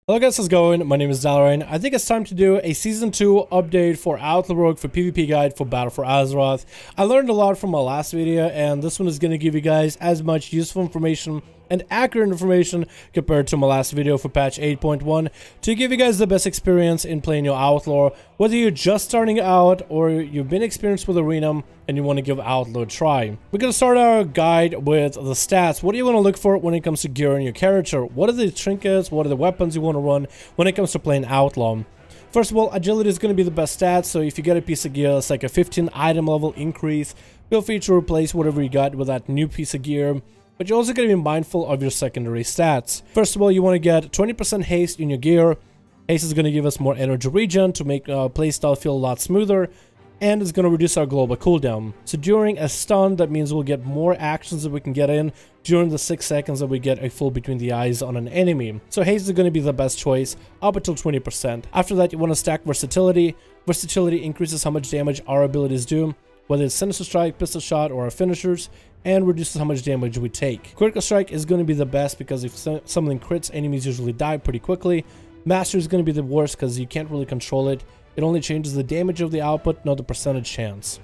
Hello guys, how's it going? My name is Dalaran. I think it's time to do a Season 2 update for Outlaw for PvP guide for Battle for Azeroth. I learned a lot from my last video, and this one is going to give you guys as much useful information and accurate information compared to my last video for patch 8.1 to give you guys the best experience in playing your Outlaw, whether you're just starting out or you've been experienced with Arena and you want to give Outlaw a try. We're going to start our guide with the stats. What do you want to look for when it comes to gear in your character? What are the trinkets? What are the weapons you want to run when it comes to playing Outlaw? First of all, agility is going to be the best stat, so if you get a piece of gear that's like a 15 item level increase, feel free to replace whatever you got with that new piece of gear. But you're also going to be mindful of your secondary stats. First of all, you want to get 20% haste in your gear. Haste is going to give us more energy regen to make playstyle feel a lot smoother, and it's going to reduce our global cooldown. So during a stun, that means we'll get more actions that we can get in during the 6 seconds that we get a full between the eyes on an enemy. So haste is going to be the best choice, up until 20%. After that, you want to stack versatility. Versatility increases how much damage our abilities do, whether it's Sinister Strike, Pistol Shot, or our finishers, and reduces how much damage we take. Critical Strike is going to be the best because if something crits, enemies usually die pretty quickly. Master is going to be the worst because you can't really control it. It only changes the damage of the output, not the percentage chance.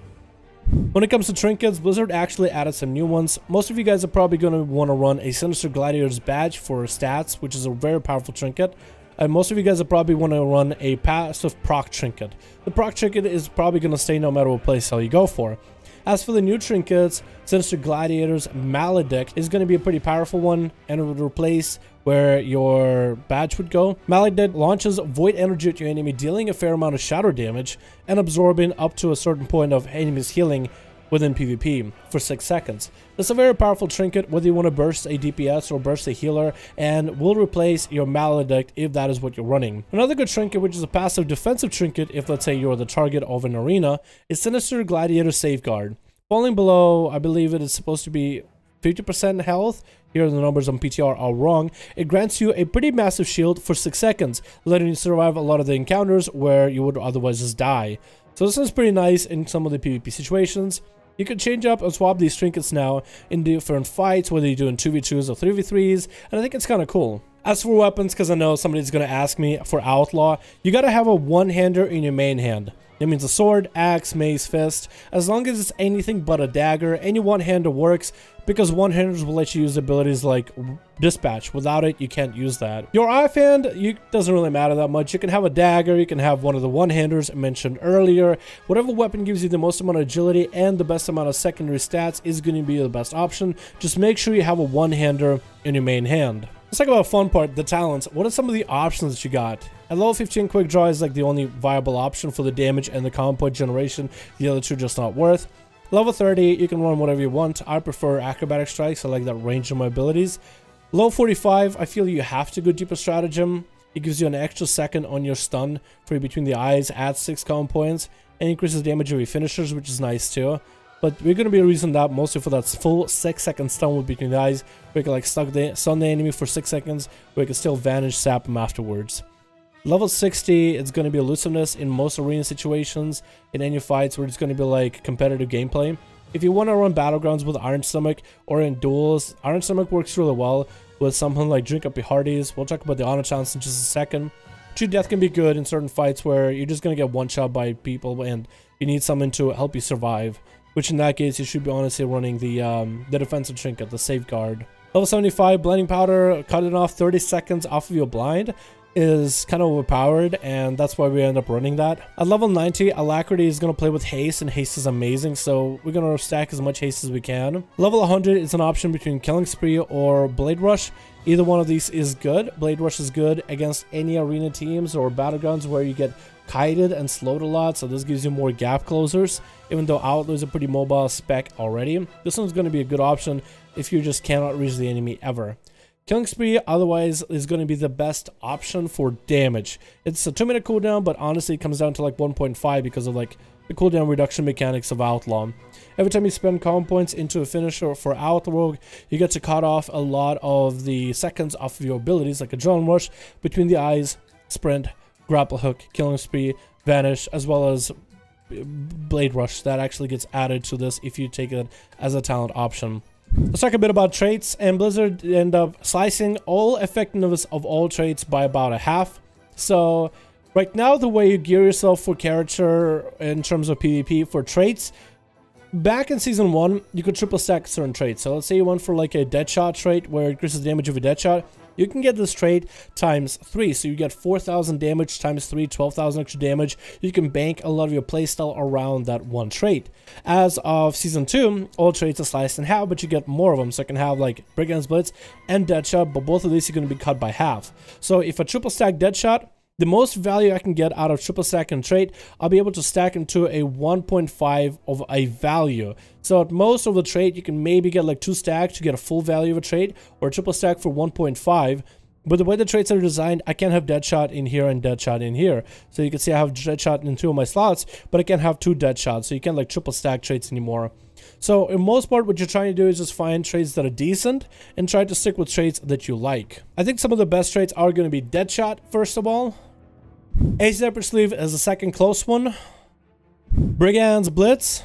When it comes to trinkets, Blizzard actually added some new ones. Most of you guys are probably going to want to run a Sinister Gladiator's Badge for stats, which is a very powerful trinket. And most of you guys are probably want to run a passive proc trinket. The proc trinket is probably going to stay no matter what playstyle you go for. As for the new trinkets, Sinister Gladiator's Maledict is going to be a pretty powerful one, and it would replace where your badge would go. Maledict launches void energy at your enemy, dealing a fair amount of shadow damage and absorbing up to a certain point of enemy's healing within PvP for 6 seconds. It's a very powerful trinket whether you want to burst a DPS or burst a healer, and will replace your Maledict if that is what you're running. Another good trinket, which is a passive defensive trinket if let's say you're the target of an arena, is Sinister Gladiator Safeguard. Falling below, I believe it is supposed to be 50% health. Here the numbers on PTR are wrong. It grants you a pretty massive shield for 6 seconds, letting you survive a lot of the encounters where you would otherwise just die. So this is pretty nice in some of the PvP situations. You can change up and swap these trinkets now in different fights, whether you're doing 2v2s or 3v3s, and I think it's kind of cool. As for weapons, because I know somebody's going to ask me for Outlaw, you got to have a one-hander in your main hand. That means a sword, axe, mace, fist. As long as it's anything but a dagger, any one-hander works, because one-handers will let you use abilities like dispatch. Without it, you can't use that. Your offhand, doesn't really matter that much. You can have a dagger, you can have one of the one-handers I mentioned earlier. Whatever weapon gives you the most amount of agility and the best amount of secondary stats is going to be the best option. Just make sure you have a one-hander in your main hand. Let's talk about the fun part, the talents. What are some of the options that you got? At level 15, Quick Draw is like the only viable option for the damage and the combo point generation. The other two just not worth. Level 30, you can run whatever you want. I prefer Acrobatic Strikes. I like that range of my abilities. Level 45, I feel you have to go Deeper Stratagem. It gives you an extra second on your stun for between the eyes, adds 6 combo points, and increases damage of your finishers, which is nice too. But we're going to be using that mostly for that full 6-second stun with between the eyes, where you can like stun the enemy for 6 seconds, where you can still vanish, sap him afterwards. Level 60, it's going to be elusiveness in most arena situations, in any fights where it's going to be like competitive gameplay. If you want to run battlegrounds with Iron Stomach or in duels, Iron Stomach works really well with something like Drink Up Your Hearties. We'll talk about the honor chance in just a second. True Death can be good in certain fights where you're just going to get one-shot by people and you need something to help you survive. Which in that case, you should be honestly running the defensive trinket, the safeguard. Level 75, Blinding Powder, cutting off 30 seconds off of your blind is kind of overpowered, and that's why we end up running that. At level 90, Alacrity is going to play with haste, and haste is amazing, so we're going to stack as much haste as we can. Level 100 is an option between Killing Spree or Blade Rush. Either one of these is good. Blade Rush is good against any arena teams or battlegrounds where you get kited and slowed a lot, so this gives you more gap closers, even though Outlaw is a pretty mobile spec already. This one's going to be a good option if you just cannot reach the enemy ever. Killing Spree otherwise is going to be the best option for damage. It's a 2-minute cooldown, but honestly it comes down to like 1.5 because of like the cooldown reduction mechanics of Outlaw. Every time you spend combo points into a finisher for Outlaw, you get to cut off a lot of the seconds off of your abilities, like Adrenaline Rush, Between the Eyes, Sprint, Grapple Hook, Killing Spree, Vanish, as well as Blade Rush. That actually gets added to this if you take it as a talent option. Let's talk a bit about traits, and Blizzard end up slicing all effectiveness of all traits by about a half. So right now, the way you gear yourself for character in terms of PvP for traits, back in Season 1, you could triple stack certain traits. So let's say you went for like a Deadshot trait where it increases the damage of a Deadshot. You can get this trait times 3, so you get 4,000 damage times 3, 12,000 extra damage. You can bank a lot of your playstyle around that one trait. As of Season 2, all traits are sliced in half, but you get more of them. So you can have like Brigand's Blitz and Deadshot, but both of these are going to be cut by half. So if a triple stack Deadshot, the most value I can get out of triple stack and trait, I'll be able to stack into a 1.5 of a value. So at most of the trait, you can maybe get like 2 stacks to get a full value of a trait, or a triple stack for 1.5. But the way the traits are designed, I can't have Deadshot in here and Deadshot in here. So you can see I have Deadshot in 2 of my slots, but I can't have 2 Deadshots. So you can't like triple stack traits anymore. So in most part, what you're trying to do is just find traits that are decent and try to stick with traits that you like. I think some of the best traits are going to be Deadshot, first of all. Asymmetric Sleeve is the second close one. Brigand's Blitz.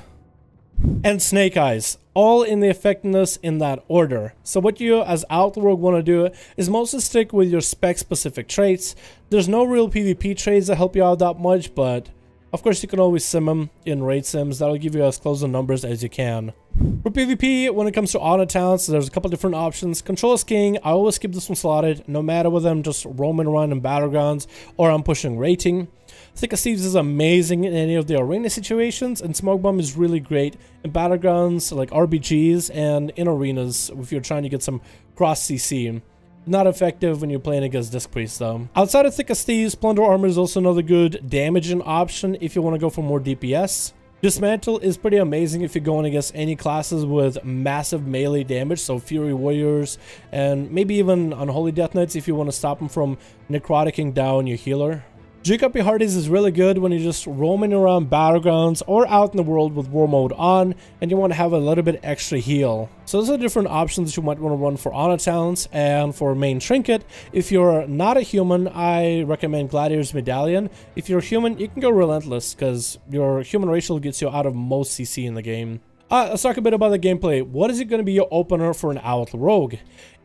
And Snake Eyes. All in the effectiveness in that order. So what you as Outlaw want to do is mostly stick with your spec specific traits. There's no real PvP traits that help you out that much, but of course you can always sim them in raid sims. That'll give you as close the numbers as you can. For PvP, when it comes to honor talents, there's a couple different options. Control is king. I always keep this one slotted, no matter whether I'm just roaming around in battlegrounds or I'm pushing rating. Thick as Thieves is amazing in any of the arena situations, and Smoke Bomb is really great in battlegrounds like RBGs and in arenas if you're trying to get some cross CC. Not effective when you're playing against Disc Priest though. Outside of Thick as Thieves, Plunder Armor is also another good damaging option if you want to go for more DPS. Dismantle is pretty amazing if you're going against any classes with massive melee damage, so Fury Warriors and maybe even Unholy Death Knights if you want to stop them from necroticing down your healer. Juke Up Your Hearties is really good when you're just roaming around battlegrounds or out in the world with war mode on and you want to have a little bit extra heal. So those are different options that you might want to run for honor talents. And for main trinket, if you're not a human, I recommend Gladiator's Medallion. If you're a human, you can go Relentless because your human racial gets you out of most CC in the game. Let's talk a bit about the gameplay. What is it going to be your opener for an Outlaw Rogue?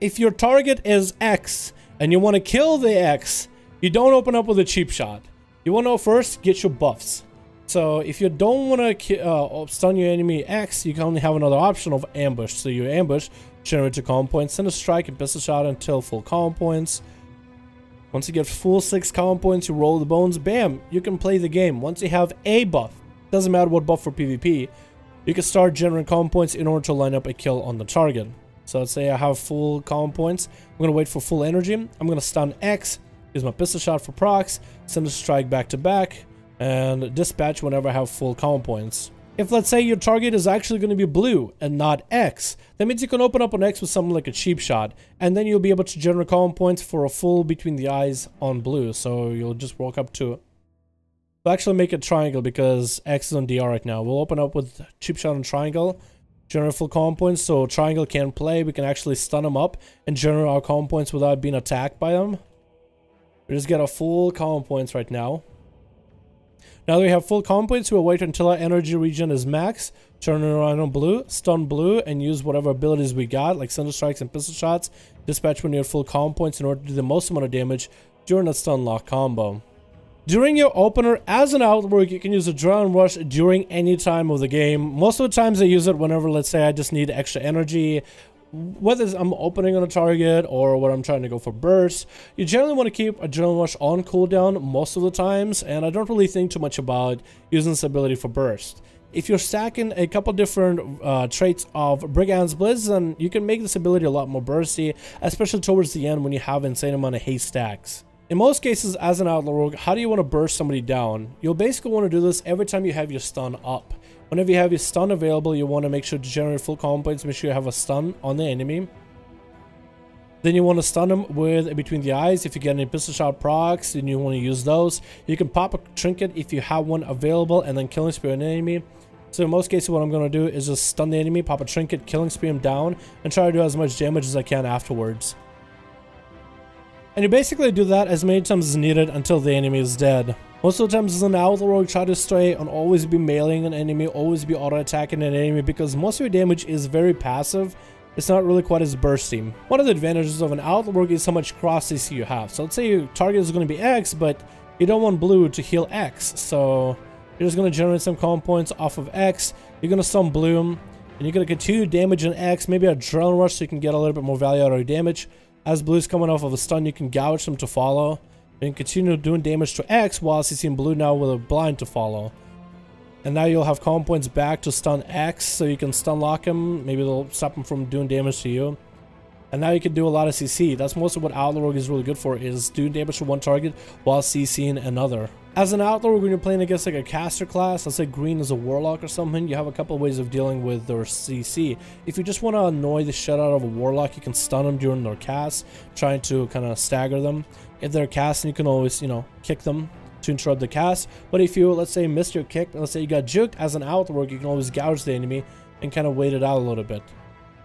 If your target is X and you want to kill the X, you don't open up with a cheap shot. You want to first get your buffs. So if you don't want to stun your enemy X, you can only have another option of ambush. So you ambush, generate your common points, send a strike and pistol shot until full common points. Once you get full 6 common points, you roll the bones, bam, you can play the game. Once you have a buff, doesn't matter what buff for PvP, you can start generating common points in order to line up a kill on the target. So let's say I have full common points. I'm going to wait for full energy. I'm going to stun X. Use my pistol shot for procs, send a strike back to back, and dispatch whenever I have full common points. If let's say your target is actually going to be blue and not X, that means you can open up on X with something like a cheap shot, and then you'll be able to generate common points for a full between the eyes on blue. So you'll just walk up to it. We'll actually make it triangle because X is on DR right now. We'll open up with cheap shot on triangle, generate full common points, so triangle can't play. We can actually stun them up and generate our common points without being attacked by them. We just get a full common points right now. Now that we have full common points, we'll wait until our energy regen is max, turn around on blue, stun blue, and use whatever abilities we got, like Cinder Strikes and Pistol Shots. Dispatch when you have full common points in order to do the most amount of damage during that stun lock combo. During your opener, as an Outlaw, you can use Adrenaline Rush during any time of the game. Most of the times I use it whenever, let's say, I just need extra energy, whether I'm opening on a target or when I'm trying to go for bursts. You generally want to keep Adrenaline Rush on cooldown most of the times, and I don't really think too much about using this ability for burst. If you're stacking a couple different traits of Brigand's Blitz, then you can make this ability a lot more bursty, especially towards the end when you have an insane amount of haste stacks. In most cases, as an Outlaw Rogue, how do you want to burst somebody down? You'll basically want to do this every time you have your stun up. Whenever you have your stun available, you want to make sure to generate full common points, make sure you have a stun on the enemy. Then you want to stun them with between the eyes. If you get any pistol shot procs, then you want to use those. You can pop a trinket if you have one available, and then killing spree an enemy. So in most cases, what I'm going to do is just stun the enemy, pop a trinket, killing spree him down, and try to do as much damage as I can afterwards. And you basically do that as many times as needed until the enemy is dead. Most of the times as an Outlaw Rogue, try to stay on always be mailing an enemy, always be auto-attacking an enemy, because most of your damage is very passive. it's not really quite as bursty. One of the advantages of an Outlaw Rogue is how much cross CC you have. So let's say your target is going to be X, but you don't want blue to heal X. So you're just going to generate some common points off of X. You're going to stun blue, and you're going to continue damage on X. Maybe a Adrenaline Rush so you can get a little bit more value out of your damage. As blue's coming off of a stun, you can gouge them to follow. And continue doing damage to X while CCing blue now with a blind to follow. And now you'll have common points back to stun X, so you can stun lock him. Maybe they'll stop him from doing damage to you. And now you can do a lot of CC. That's mostly what Outlaw Rogue is really good for, is doing damage to one target while CCing another. As an Outlaw Rogue, when you're playing against like a caster class, let's say green is a warlock or something, you have a couple of ways of dealing with their CC. If you just want to annoy the shit out of a warlock, you can stun them during their cast, trying to kind of stagger them. If they're casting, you can always, you know, kick them to interrupt the cast. But if you, let's say, missed your kick, let's say you got juked, as an Outlaw Rogue, you can always gouge the enemy and kind of wait it out a little bit.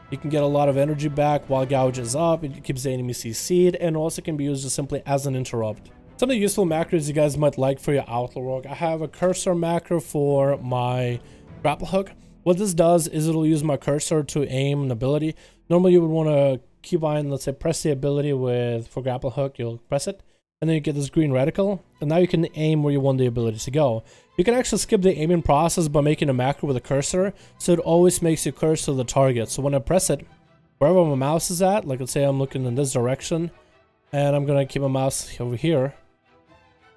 You can get a lot of energy back while gouge is up. It keeps the enemy CC'd, and also can be used just simply as an interrupt. Some of the useful macros you guys might like for your Outlaw Rogue. I have a cursor macro for my grapple hook. What this does is it'll use my cursor to aim an ability. Normally you would want to keybind, let's say, press the ability for grapple hook. You'll press it, and then you get this green reticle, and now you can aim where you want the ability to go. You can actually skip the aiming process by making a macro with a cursor, so it always makes you cursor the target. So when I press it, wherever my mouse is at, like let's say I'm looking in this direction, and I'm going to keep my mouse over here,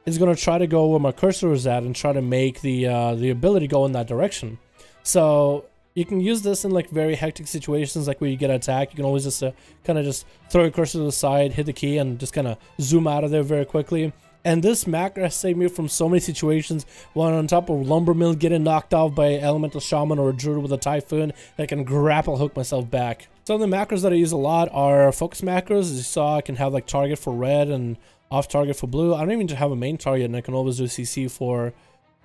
it's going to try to go where my cursor is at and try to make the ability go in that direction. So you can use this in like very hectic situations, like where you get attacked. You can always just kind of just throw your cursor to the side, hit the key, and just kind of zoom out of there very quickly. And this macro has saved me from so many situations, one on top of Lumbermill getting knocked off by Elemental Shaman or a Druid with a Typhoon. I can grapple hook myself back. Some of the macros that I use a lot are focus macros. As you saw, I can have like target for red and off target for blue. I don't even have a main target, and I can always do CC for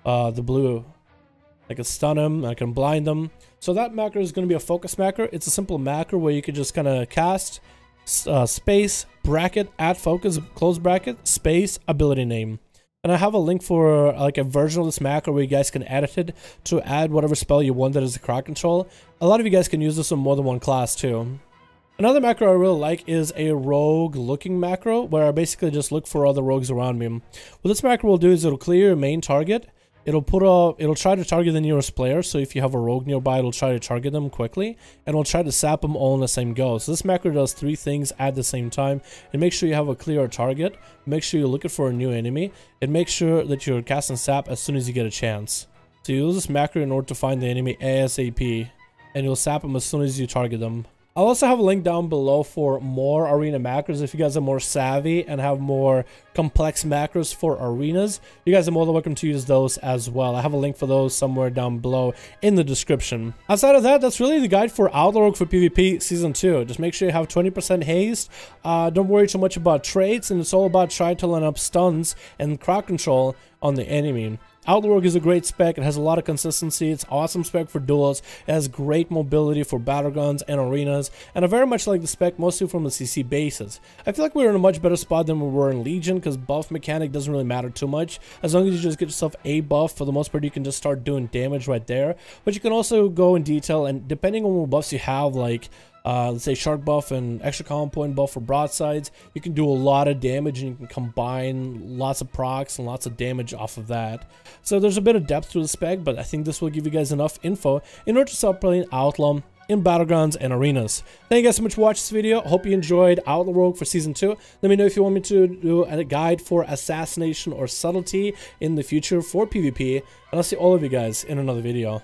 the blue. I can stun him, I can blind them. So that macro is going to be a focus macro. It's a simple macro where you can just kind of cast, space, bracket, add focus, close bracket, space, ability name. And I have a link for like a version of this macro where you guys can edit it to add whatever spell you want that is a crowd control. A lot of you guys can use this on more than one class too. Another macro I really like is a rogue looking macro, where I basically just look for other rogues around me. What this macro will do is it'll clear your main target. It'll try to target the nearest player, so if you have a rogue nearby, it'll try to target them quickly, and it'll try to sap them all in the same go. So this macro does 3 things at the same time. And make sure you have a clear target, make sure you're looking for a new enemy, and make sure that you're casting sap as soon as you get a chance. So you use this macro in order to find the enemy ASAP, and you'll sap them as soon as you target them. I'll also have a link down below for more arena macros if you guys are more savvy and have more complex macros for arenas. You guys are more than welcome to use those as well. I have a link for those somewhere down below in the description. Outside of that, that's really the guide for Outlaw Rogue for PvP Season 2. Just make sure you have 20% haste. Don't worry too much about traits, and it's all about trying to line up stuns and crowd control on the enemy. Outlaw Rogue is a great spec. It has a lot of consistency. It's awesome spec for duels. It has great mobility for battlegrounds and arenas, and I very much like the spec mostly from the CC basis. I feel like we're in a much better spot than we were in Legion, because buff mechanic doesn't really matter too much. As long as you just get yourself a buff, for the most part you can just start doing damage right there. But you can also go in detail, and depending on what buffs you have, like let's say shark buff and extra common point buff for broadsides, you can do a lot of damage, and you can combine lots of procs and lots of damage off of that. So there's a bit of depth to the spec, but I think this will give you guys enough info in order to start playing Outlaw in battlegrounds and arenas. Thank you guys so much for watching this video. Hope you enjoyed Outlaw Rogue for Season 2. Let me know if you want me to do a guide for Assassination or Subtlety in the future for PvP, and I'll see all of you guys in another video.